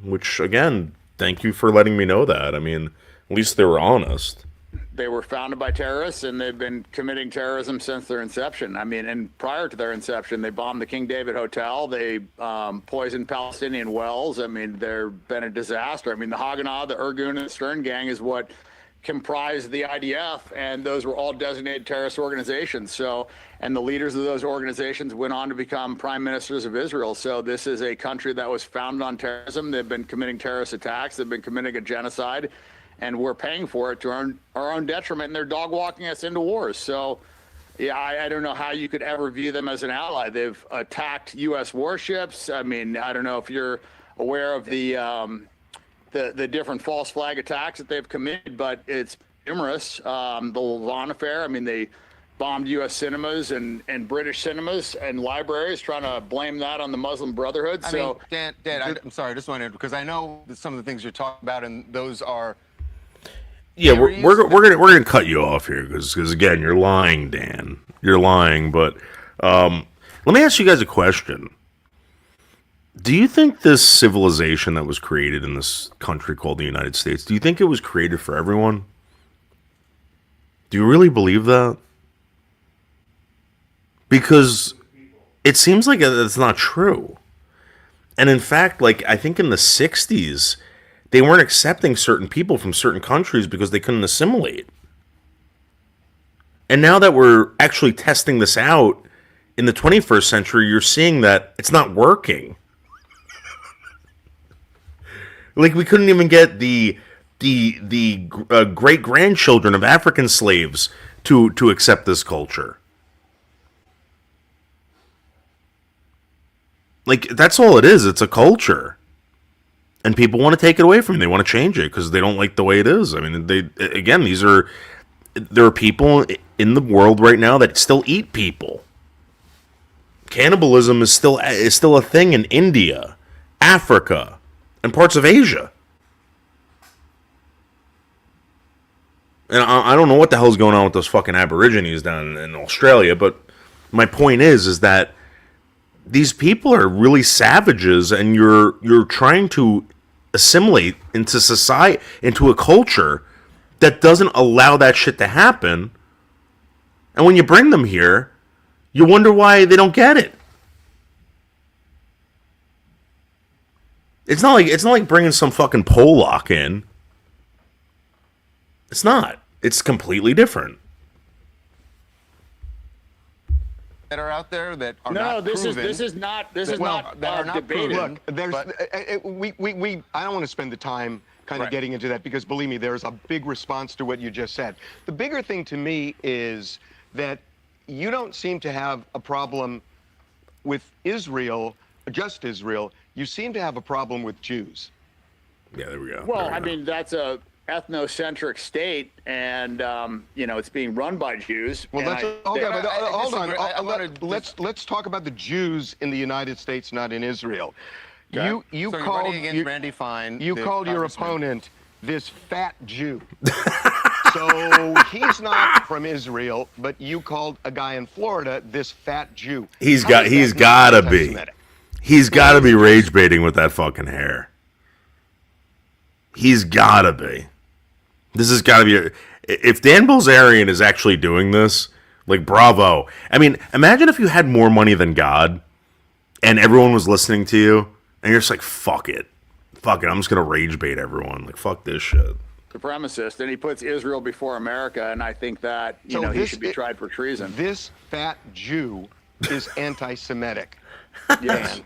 which again. Thank you for letting me know that. I mean, at least they were honest. They were founded by terrorists, and they've been committing terrorism since their inception. I mean, and prior to their inception, they bombed the King David Hotel. They poisoned Palestinian wells. I mean, they've been a disaster. I mean, the Haganah, the Irgun, and the Stern Gang is what comprised the IDF, and those were all designated terrorist organizations. So, and the leaders of those organizations went on to become prime ministers of Israel. So this is a country that was founded on terrorism. They've been committing terrorist attacks. They've been committing a genocide, and we're paying for it to our own detriment, and they're dog walking us into wars. So, yeah, I don't know how you could ever view them as an ally. They've attacked U.S. warships. I mean, I don't know if you're aware of the different false flag attacks that they've committed, but it's numerous. The Lavon affair, I mean, they bombed U.S. cinemas and British cinemas and libraries, trying to blame that on the Muslim Brotherhood. I mean, Dan, I'm sorry, I just wanted, because I know that some of the things you're talking about, and those are. Yeah, we're gonna cut you off here because again, you're lying, Dan. You're lying. But let me ask you guys a question. Do you think this civilization that was created in this country called the United States, do you think it was created for everyone? Do you really believe that? Because it seems like it's not true. And in fact, like, I think in the 60s, they weren't accepting certain people from certain countries because they couldn't assimilate. And now that we're actually testing this out in the 21st century, you're seeing that it's not working. Like, we couldn't even get the great grandchildren of African slaves to accept this culture. Like, that's all it is. It's a culture. And people want to take it away from you. They want to change it because they don't like the way it is. I mean, there are people in the world right now that still eat people. Cannibalism is still a thing in India, Africa, and parts of Asia. And I don't know what the hell's going on with those fucking Aborigines down in Australia, but my point is that these people are really savages, and you're trying to assimilate into society, into a culture that doesn't allow that shit to happen. And when you bring them here, you wonder why they don't get it. It's not like bringing some fucking Polak in. It's not. It's completely different. That are out there that are No, not this proven. this is not that are not debated. proven. Look, there's I don't want to spend the time kind of Right. getting into that, because believe me, there's a big response to what you just said. The bigger thing to me is that you don't seem to have a problem with Israel, just Israel. You seem to have a problem with Jews. Yeah, there we go. Well, There we I go. mean, that's a ethnocentric state, and it's being run by Jews. Well, and let's hold on. Let's talk about the Jews in the United States, not in Israel. Okay. You So you're called running against Randy Fine, You the called your congressman. opponent this fat Jew. So he's not from Israel, but you called a guy in Florida this fat Jew. He's How does that gotta make be. anti-Semitic? He's gotta be rage baiting with that fucking hair. He's gotta be. This has gotta be. If Dan Bilzerian is actually doing this, like, bravo. I mean, imagine if you had more money than God, and everyone was listening to you, and you're just like, fuck it. Fuck it, I'm just gonna rage bait everyone. Like, fuck this shit. Supremacist, and he puts Israel before America, and I think that he this- should be tried for treason. This fat Jew is anti-Semitic. Yes. Dan.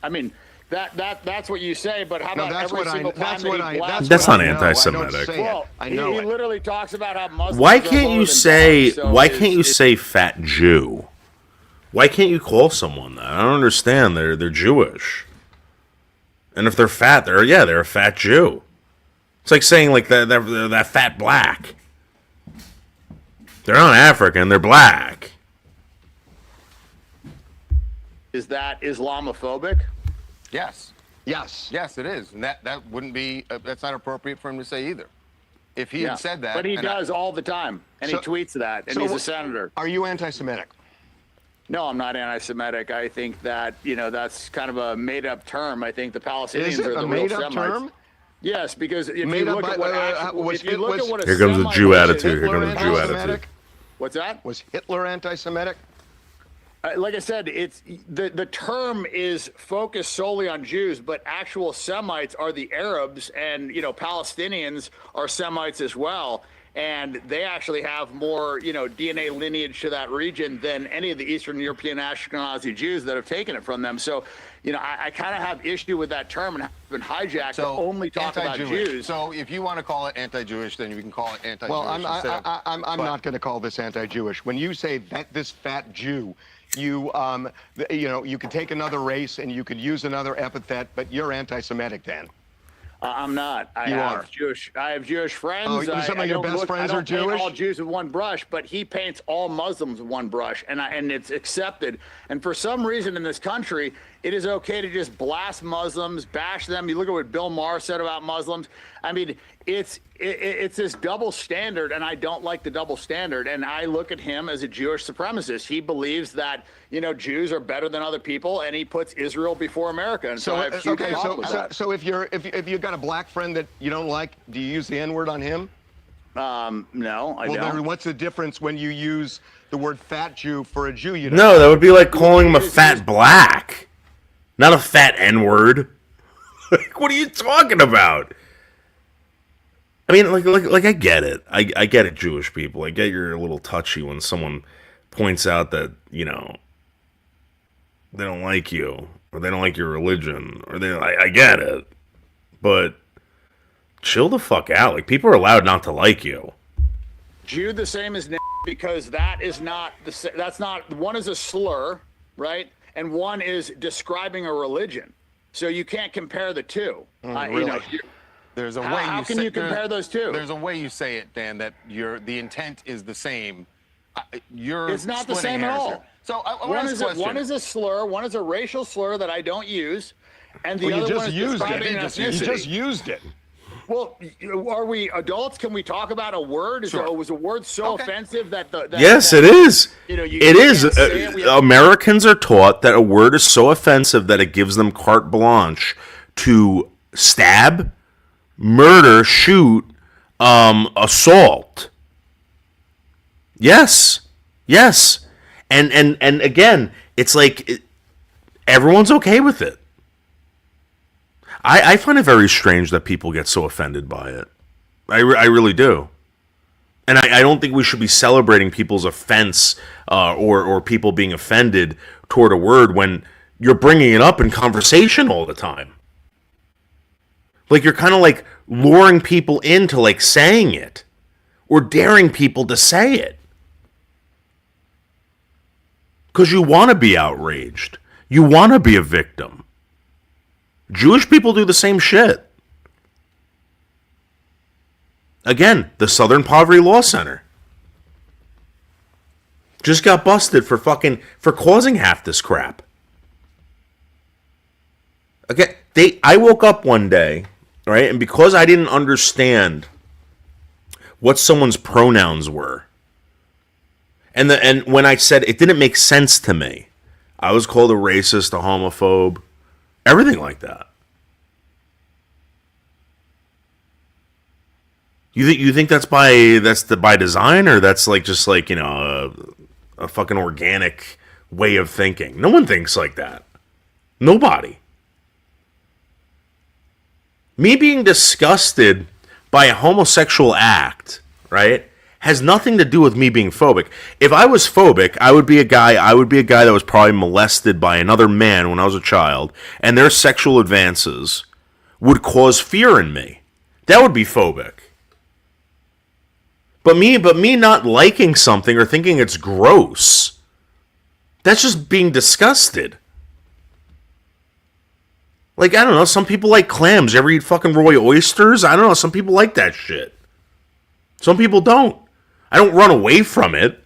I mean, that's what you say, but how No, about that's every what I- single time that's that what he I- blasts That's what not I know. I don't anti-Semitic. say it. Well, I he know it. literally talks about how Muslims Why are can't lower you than say? dogs, so Why it's- can't you it's- say fat Jew? Why can't you call someone that? I don't understand. They're Jewish, and if they're fat, they're a fat Jew. It's like saying like they're that fat black. They're not African. They're black. Is that Islamophobic? Yes. Yes. Yes, it is. And that wouldn't be, that's not appropriate for him to say either. If he had said that. But he and I- does all the time, and he So- tweets that, and so he's a what- senator. Are you anti-Semitic? No, I'm not anti-Semitic. I think that that's kind of a made-up term. I think the Palestinians Is it are a the real made-up Semites. term? Yes, because if Made you up look by- at what was if you look at what a Here comes the Semite Jew is- attitude. Here Hitler comes the Jew anti-Semitic? attitude. What's that? Was Hitler anti-Semitic? Like I said, it's the term is focused solely on Jews, but actual Semites are the Arabs, and Palestinians are Semites as well, and they actually have more DNA lineage to that region than any of the Eastern European Ashkenazi Jews that have taken it from them. So, I kind of have issue with that term and have been hijacked to only talk about anti-Jewish. Jews. So if you want to call it anti-Jewish, then you can call it anti-Jewish. Well, I'm but- not going to call this anti-Jewish. When you say that this fat Jew, you could take another race and you could use another epithet, but you're anti-Semitic, Dan. I'm not. I You have are. Jewish friends. Oh, some of your don't best friends I are don't paint Jewish? all Jews with one brush, but he paints all Muslims with one brush, and it's accepted. And for some reason in this country, it is okay to just blast Muslims, bash them. You look at what Bill Maher said about Muslims. I mean, it's this double standard, and I don't like the double standard. And I look at him as a Jewish supremacist. He believes that Jews are better than other people, and he puts Israel before America. And so I have huge problems with that. So if you've got a black friend that you don't like, do you use the N-word on him? No, I Well, don't. then what's the difference when you use the word fat Jew for a Jew? You don't No, that would be like calling him a fat black, not a fat N-word. Like, what are you talking about? I mean, like I get it. I get it, Jewish people. I get you're a little touchy when someone points out that, they don't like you, or they don't like your religion, or I get it. But chill the fuck out. Like, people are allowed not to like you. Jew the same as because that is not that's not one is a slur, right? And one is describing a religion. So you can't compare the two. Really? There's a way how you can say, you compare those two? There's a way you say it, Dan, that the intent is the same. It's not the splitting same at hairs all. here. So I want One to ask is a question. one is a slur, one is a racial slur that I don't use, And the Well, you other just one is used describing it. You ethnicity. just used it. Well, are we adults? Can we talk about a word? Was a word so offensive that Yes, it is. You know, you it is. can't say it. We have- Americans are taught that a word is so offensive that it gives them carte blanche to stab, murder, shoot, assault. Yes, and again, it's like everyone's okay with it. I find it very strange that people get so offended by it. I really do. And I don't think we should be celebrating people's offense or people being offended toward a word when you're bringing it up in conversation all the time. Like you're kind of like luring people into like saying it or daring people to say it. Because you want to be outraged. You want to be a victim. Jewish people do the same shit. Again, the Southern Poverty Law Center just got busted for causing half this crap. Okay, I woke up one day, right, and because I didn't understand what someone's pronouns were, and when I said it didn't make sense to me, I was called a racist, a homophobe, everything like that. You think that's by design, or that's like just like, you know, a fucking organic way of thinking? No one thinks like that. Nobody. Me being disgusted by a homosexual act, right, has nothing to do with me being phobic. If I was phobic, I would be a guy that was probably molested by another man when I was a child, and their sexual advances would cause fear in me. That would be phobic. But me not liking something or thinking it's gross, that's just being disgusted. Like, I don't know, some people like clams. You ever eat fucking raw oysters? I don't know, some people like that shit. Some people don't. I don't run away from it.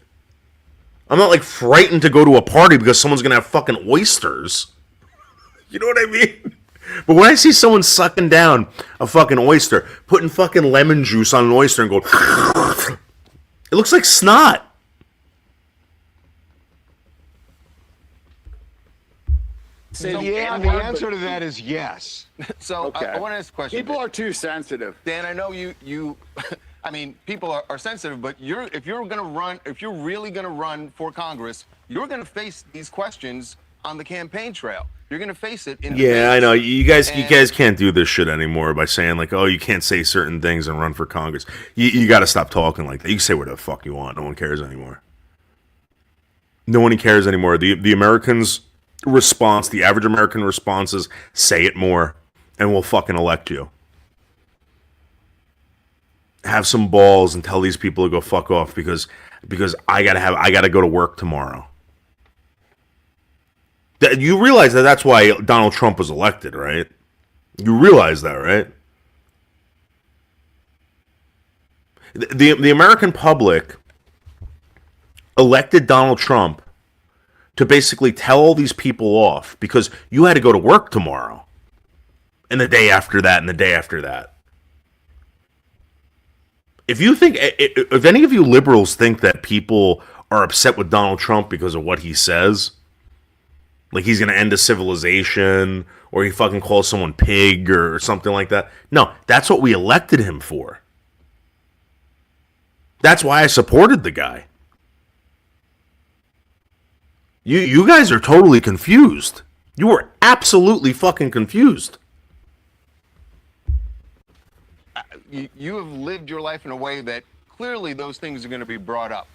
I'm not like frightened to go to a party because someone's gonna have fucking oysters. You know what I mean? But when I see someone sucking down a fucking oyster, putting fucking lemon juice on an oyster and go, it looks like snot. So the answer to that is yes. So I want to ask a question. People are too sensitive. Dan, I know you I mean, people are sensitive, but if you're really going to run for Congress, you're going to face these questions on the campaign trail. You're going to face it in Yeah, I know. You guys can't do this shit anymore by saying like, oh, you can't say certain things and run for Congress. You got to stop talking like that. You can say whatever the fuck you want. No one cares anymore. No one cares anymore. The Americans' response, the average American response is, say it more and we'll fucking elect you. Have some balls and tell these people to go fuck off because I gotta go to work tomorrow. You realize that's why Donald Trump was elected, right? You realize that, right? The American public elected Donald Trump to basically tell all these people off because you had to go to work tomorrow. And the day after that, and the day after that. If any of you liberals think that people are upset with Donald Trump because of what he says, like he's going to end a civilization, or he fucking calls someone pig or something like that, no, that's what we elected him for. That's why I supported the guy. You guys are totally confused. You were absolutely fucking confused. You have lived your life in a way that clearly those things are going to be brought up.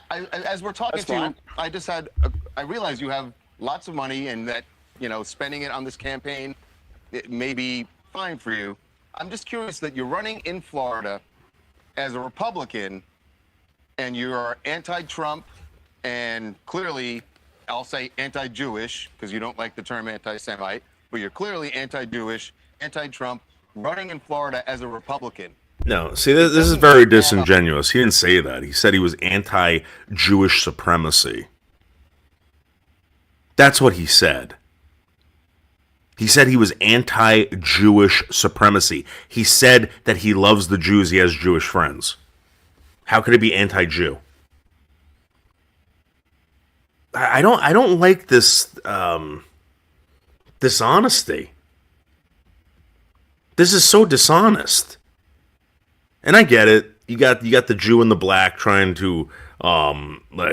As we're talking to you, I realize you have lots of money and that, you know, spending it on this campaign, it may be fine for you. I'm just curious that you're running in Florida as a Republican and you're anti-Trump and clearly, I'll say anti-Jewish because you don't like the term anti-Semite, but you're clearly anti-Jewish, anti-Trump, running in Florida as a Republican. No, see, this is very disingenuous. He didn't say that. He said he was anti-Jewish supremacy. That's what he said. He said he was anti-Jewish supremacy. He said that he loves the Jews. He has Jewish friends. How could it be anti-Jew? I don't like this dishonesty. This is so dishonest. And I get it. You got the Jew and the black trying to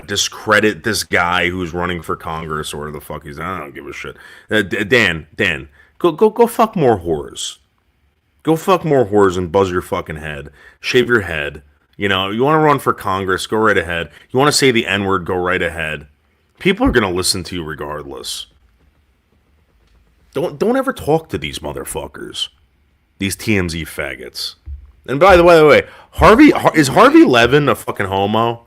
discredit this guy who's running for Congress or whatever the fuck he's. I don't give a shit. Dan, go fuck more whores. Go fuck more whores and buzz your fucking head. Shave your head. You know, you want to run for Congress, go right ahead. You want to say the N-word, go right ahead. People are going to listen to you regardless. Don't ever talk to these motherfuckers. These TMZ faggots. And by the way, is Harvey Levin a fucking homo?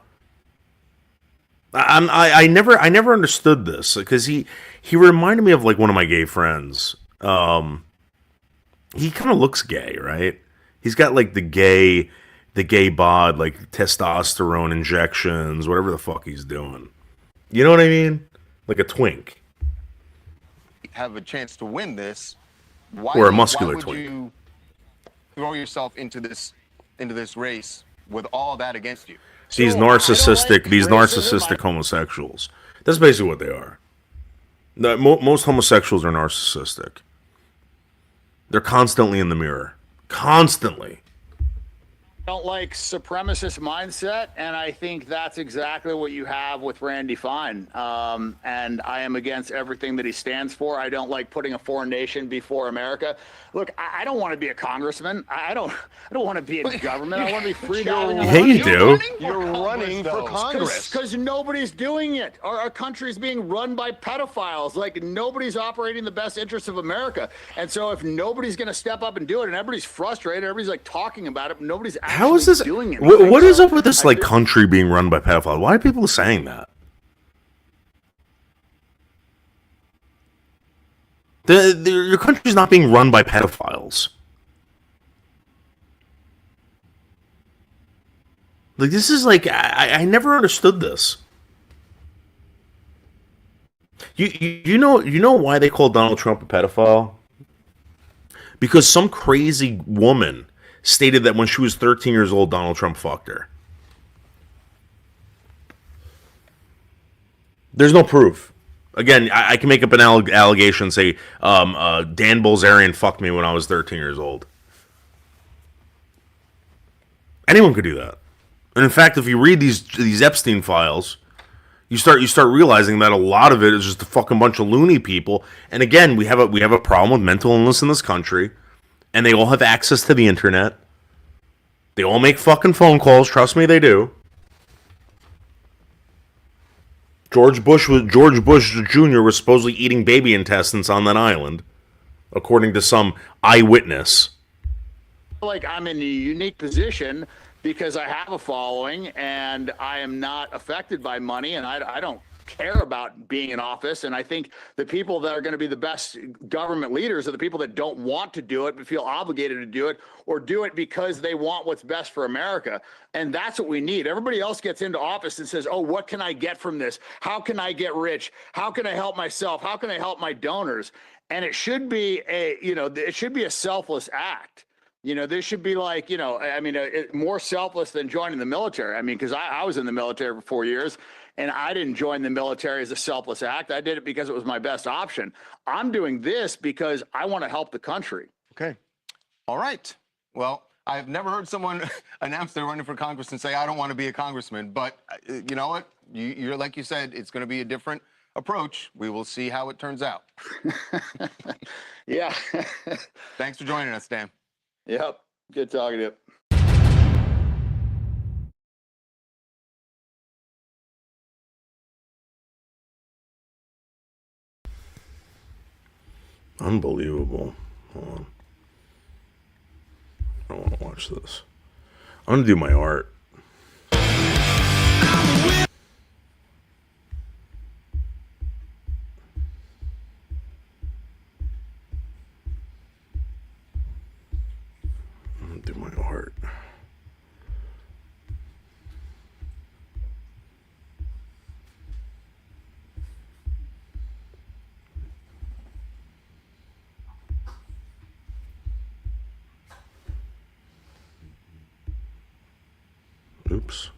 I never understood this because he reminded me of like one of my gay friends. He kind of looks gay, right? He's got like the gay bod, like testosterone injections, whatever the fuck he's doing. You know what I mean? Like a twink. Have a chance to win this. Or a muscular why would twink. You throw yourself into this race with all that against you? These narcissistic homosexuals. That's basically what they are. Most homosexuals are narcissistic. They're constantly in the mirror. Constantly. Don't like supremacist mindset, and I think that's exactly what you have with Randy Fine. And I am against everything that he stands for. I don't like putting a foreign nation before America. Look, I don't want to be a congressman. I don't want to be in government. I want to be free to have Yeah, you do. You're running for Congress. Because nobody's doing it. Our country's being run by pedophiles. Like, nobody's operating the best interests of America. And so if nobody's going to step up and do it, and everybody's frustrated, everybody's like talking about it, but nobody's actually How is this? doing it. What is up with this like country being run by pedophiles? Why are people saying that? Your country's not being run by pedophiles. Like this is like I never understood this. You know why they call Donald Trump a pedophile? Because some crazy woman stated that when she was 13 years old, Donald Trump fucked her. There's no proof. Again, I can make up an allegation and say Dan Bilzerian fucked me when I was 13 years old. Anyone could do that. And in fact, if you read these Epstein files, you start realizing that a lot of it is just a fucking bunch of loony people. And again, we have a problem with mental illness in this country, and they all have access to the internet. They all make fucking phone calls. Trust me, they do. George Bush Jr. was supposedly eating baby intestines on that island, according to some eyewitness. Like I'm in a unique position because I have a following and I am not affected by money, and I don't care about being in office. And I think the people that are going to be the best government leaders are the people that don't want to do it but feel obligated to do it, or do it because they want what's best for America. And that's what we need. Everybody else gets into office and says, oh, what can I get from this? How can I get rich? How can I help myself? How can I help my donors? And it should be it should be a selfless act. This should be like, more selfless than joining the military. I mean, because I was in the military for 4 years, and I didn't join the military as a selfless act. I did it because it was my best option. I'm doing this because I want to help the country. Okay. All right. Well, I've never heard someone announce they're running for Congress and say, I don't want to be a congressman. But you know what? You're like you said, it's going to be a different approach. We will see how it turns out. Yeah. Thanks for joining us, Dan. Yep. Good talking to you. Unbelievable. Hold on. I don't want to watch this. I'm going to do my art. Do my art. groups.